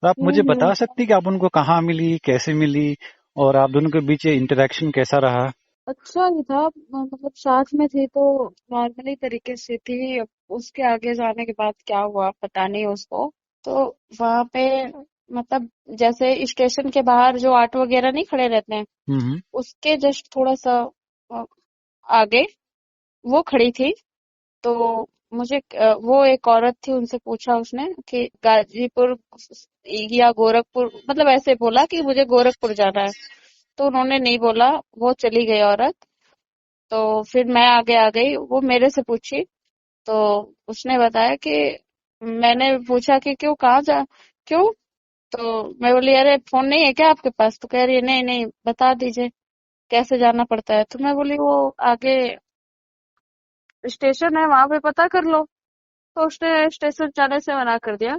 तो आप मुझे बता हम्म। सकती कि आप उनको कहाँ मिली, कैसे मिली, और आप दोनों के बीच ये इंटरेक्शन कैसा रहा? अच्छा ही था, मतलब साथ में थी तो नॉर्मली तरीके से थी। अब उसके आगे जाने के बाद क्या हुआ पता नहीं उसको। तो वहां पे मतलब जैसे स्टेशन के बाहर जो ऑटो वगैरह नहीं खड़े रहते हैं, हम्म। उसके जस्ट थोड़ा सा अ, आगे वो खड़ी थी। तो मुझे वो एक औरत थी, उनसे पूछा उसने कि गाजीपुर या गोरखपुर, मतलब ऐसे बोला कि मुझे गोरखपुर जाना है। तो उन्होंने नहीं बोला, वो चली गई औरत। तो फिर मैं आगे आ गई, वो मेरे से पूछी। तो उसने बताया कि मैंने पूछा कि क्यों, कहाँ जा, क्यों। तो मैं बोली अरे फोन नहीं है क्या आपके पास? तो कह रही है नहीं नहीं, बता दीजिए कैसे जाना पड़ता है। तो मैं बोली वो आगे स्टेशन है, वहां पे पता कर लो। तो उसने स्टेशन जाने से मना कर दिया।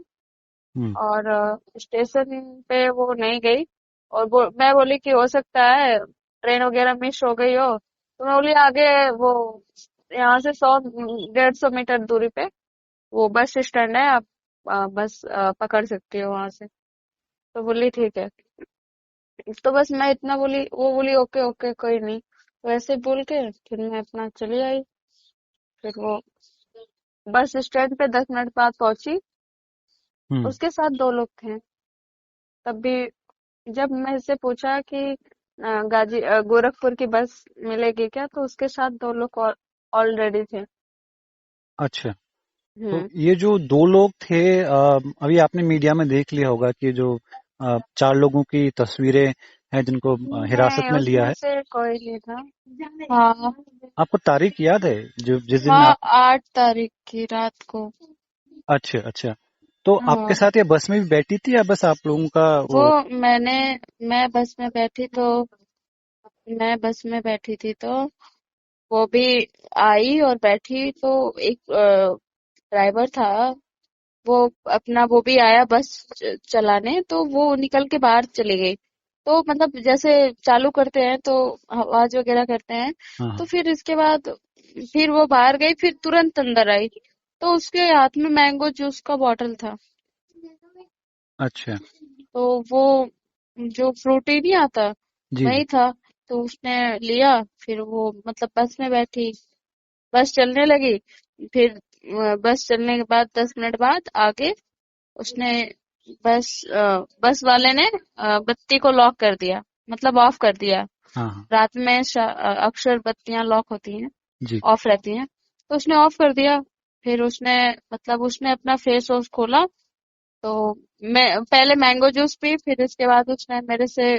हम्म। और स्टेशन पे वो नहीं गई। और मैं बोली कि हो सकता है ट्रेन वगैरह मिस हो गई हो। तो मैं बोली आगे वो यहाँ से 100 150 मीटर दूरी पे वो बस स्टैंड है, आप बस पकड़ सकती हो वहां से। तो बोली ठीक है। तो बस मैं इतना बोली, वो बोली ओके ओके कोई नहीं। तो ऐसे बोल के फिर मैं अपना चली आई। फिर वो बस स्टैंड पे 10 मिनट बाद पहुंची। हम्म। उसके साथ दो लोग थे। तब भी जब मैं इससे पूछा कि गोरखपुर की बस मिलेगी क्या, तो उसके साथ दो लोग ऑलरेडी थे। अच्छा। तो हम्म। ये जो दो लोग थे, अभी आपने मीडिया में देख लिया होगा कि जो चार लोगों की तस्वीरें हैं जिनको हिरासत नहीं, में लिया उसमें है। से कोई नहीं था। हाँ। आपको तारीख याद है जो जिस दिन हाँ, आप? 8 तारीख की रात को। अच्छा, अच्छा। तो आपके हाँ। साथ ये बस में भी बैठी थी या बस आप लोगों का वो वो? मैंने मैं बस में बैठी तो मैं बस में बैठी थी तो वो भी आई और बैठी। तो एक ड्राइवर था, वो अपना वो भी आया बस चलाने। तो वो निकल के बाहर चली गई। तो मतलब जैसे चालू करते हैं तो आवाज वगैरह करते हैं। हाँ, तो हाँ। फिर इसके बाद फिर वो बाहर गई, फिर तुरंत अंदर आई। तो उसके हाथ में मैंगो जूस का बॉटल था। अच्छा। तो वो जो फ्रूटी नहीं आता, जी, जी। वही था। तो उसने लिया। फिर वो मतलब बस में बैठी, बस चलने लगी। फिर बस चलने के बाद 10 मिनट बाद आगे उसने बस वाले ने बत्ती को लॉक कर दिया, मतलब ऑफ कर दिया। हाँ, हाँ। रात में अक्सर बत्तियां लॉक होती हैं, जी। ऑफ रहती हैं। तो उसने ऑफ कर दिया। फिर उसने मतलब उसने अपना फेस वॉश खोला। तो मैं पहले मैंगो जूस पी, फिर इसके बाद उसने मेरे से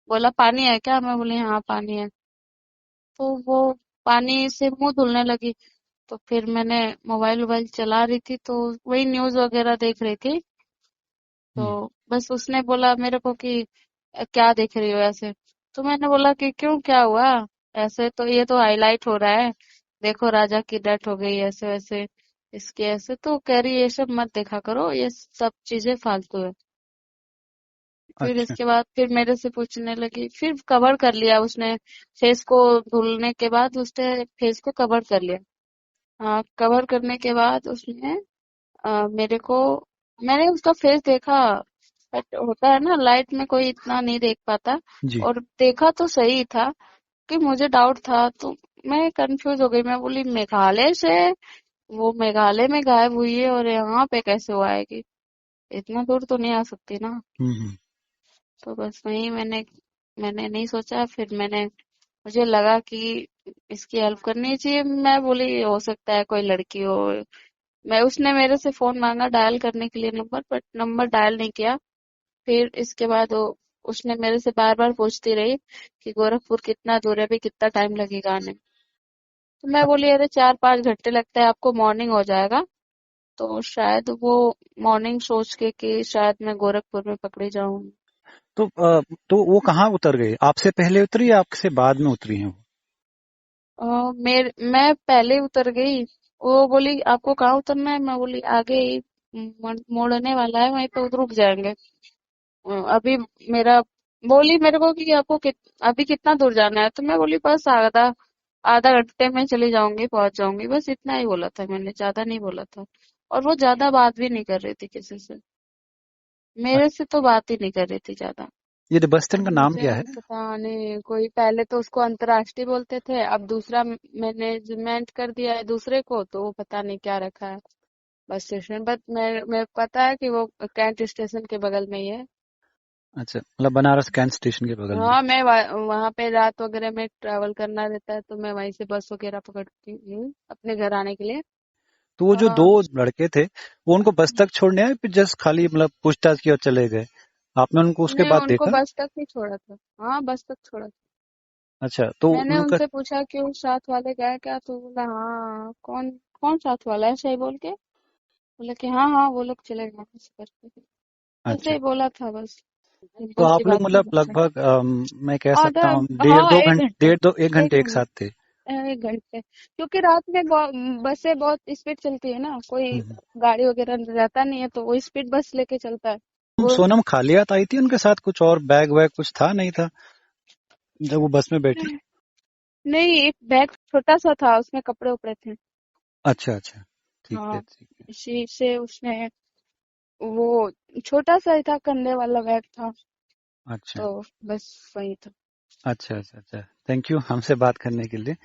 बोला पानी है क्या? मैं बोली हाँ पानी है। तो वो पानी से मुंह धुलने लगी। तो फिर मैंने मोबाइल वोबाइल चला रही थी तो वही न्यूज वगैरह देख रही थी। तो हुँ। बस उसने बोला मेरे को कि क्या देख रही हो ऐसे?" तो मैंने बोला कि क्यों, क्या हुआ? ऐसे तो ये तो हाईलाइट हो रहा है, देखो राजा की डेथ हो गई ऐसे वैसे, इसके ऐसे। तो कह रही ये सब मत देखा करो, ये सब चीजें फालतू है। फिर अच्छा। इसके बाद फिर मेरे से पूछने लगी, फिर कवर कर लिया उसने। फेस को धुलने के बाद उसने फेस को कवर कर लिया। हाँ, कवर करने के बाद उसने मेरे को मैंने उसका फेस देखा। बट होता है ना लाइट में कोई इतना नहीं देख पाता। जी। और देखा तो सही था कि मुझे डाउट था। तो मैं कंफ्यूज हो गई, मैं बोली मेघालय से वो मेघालय में गायब हुई है और यहाँ पे कैसे वो आएगी? इतना दूर तो नहीं आ सकती ना। हुँ, हुँ। तो बस वही मैंने मैंने नहीं सोचा। फिर मुझे लगा कि इसकी हेल्प करनी चाहिए। मैं बोली हो सकता है कोई लड़की हो। मैं उसने मेरे से फोन मांगा डायल करने के लिए नंबर, बट नंबर डायल नहीं किया। फिर इसके बाद उसने मेरे से बार बार पूछती रही कि गोरखपुर कितना दूर है, भी कितना टाइम लगेगा आने में। तो मैं बोली अरे 4 5 घंटे लगता है, आपको मॉर्निंग हो जाएगा। तो शायद वो मॉर्निंग सोच के कि शायद मैं गोरखपुर में पकड़ी जाऊं। तो वो कहाँ उतर गए? आपसे पहले उतरी या आपसे बाद में उतरी हैं वो? मैं पहले उतर गई। वो बोली आपको कहाँ उतरना है? मैं बोली आगे ही मोड़ने वाला है, वहीं पे रुक जाएंगे। अभी मेरा बोली मेरे को कि आपको अभी कितना दूर जाना है? तो मैं बोली बस आधा आधा घंटे में चली जाऊंगी, पहुंच जाऊंगी। बस इतना ही बोला था मैंने, ज्यादा नहीं बोला था। और वो ज्यादा बात भी नहीं कर रही थी किसी से। मेरे से तो बात ही नहीं कर रही थी ज्यादा। ये जो बस स्टैंड अब का नाम मुझे क्या है? पता नहीं, कोई पहले तो उसको अंतर्राष्ट्रीय बोलते थे, अब दूसरा मैनेजमेंट कर दिया है दूसरे को, तो वो पता नहीं क्या रखा है बस स्टेशन। बट मैं पता है कि वो कैंट स्टेशन के बगल में ही है। अच्छा, मतलब बनारस कैंट स्टेशन के बगल में। हाँ, मैं वहां पे रात वगैरह में ट्रैवल करना रहता है, तो मैं वहीं से बस वगैरह पकड़ती हूँ अपने घर आने के लिए। तो वो जो दो हाँ, लड़के थे, वो उनको बस तक छोड़ने आए, फिर जस्ट खाली मतलब पूछताछ की और चले गए? आपने उनको उसके नहीं, बाद उनको देखा? बस तक ही छोड़ा था। हाँ, बस तक छोड़ा था। अच्छा, तो मैंने उनका। उनसे पूछा कि उस साथ वाले गए क्या, तो बोला हाँ, कौन कौन साथ वाला है, ऐसे ही बोल के बोला कि हाँ हाँ वो लोग चले गए ऐसे करके। ऐसे अच्छा, ही बोला था बस, तो सिंपल सी आप लोग बात थी मतलब बस। लगभग मैं कह सकता आधा, हूँ डेढ़ हाँ, दो एक घंटे, घंटे, 1 घंटे एक एक साथ थे। 1 घंटे, क्योंकि रात में बसें बहुत स्पीड चलती है ना, कोई हम्म। गाड़ी वगैरह रहता नहीं है, तो वो स्पीड बस लेके चलता है वो। सोनम खालियात आई थी उनके साथ, कुछ और बैग वैग कुछ था नहीं था जब वो बस में बैठी? नहीं, एक बैग छोटा सा था, उसमें कपड़े उपड़े थे। अच्छा अच्छा, ठीक है हाँ, ठीक है। इसी से उसने, वो छोटा सा ही था, कंधे वाला बैग था, अच्छा तो बस वही था। अच्छा अच्छा अच्छा, थैंक यू हमसे बात करने के लिए।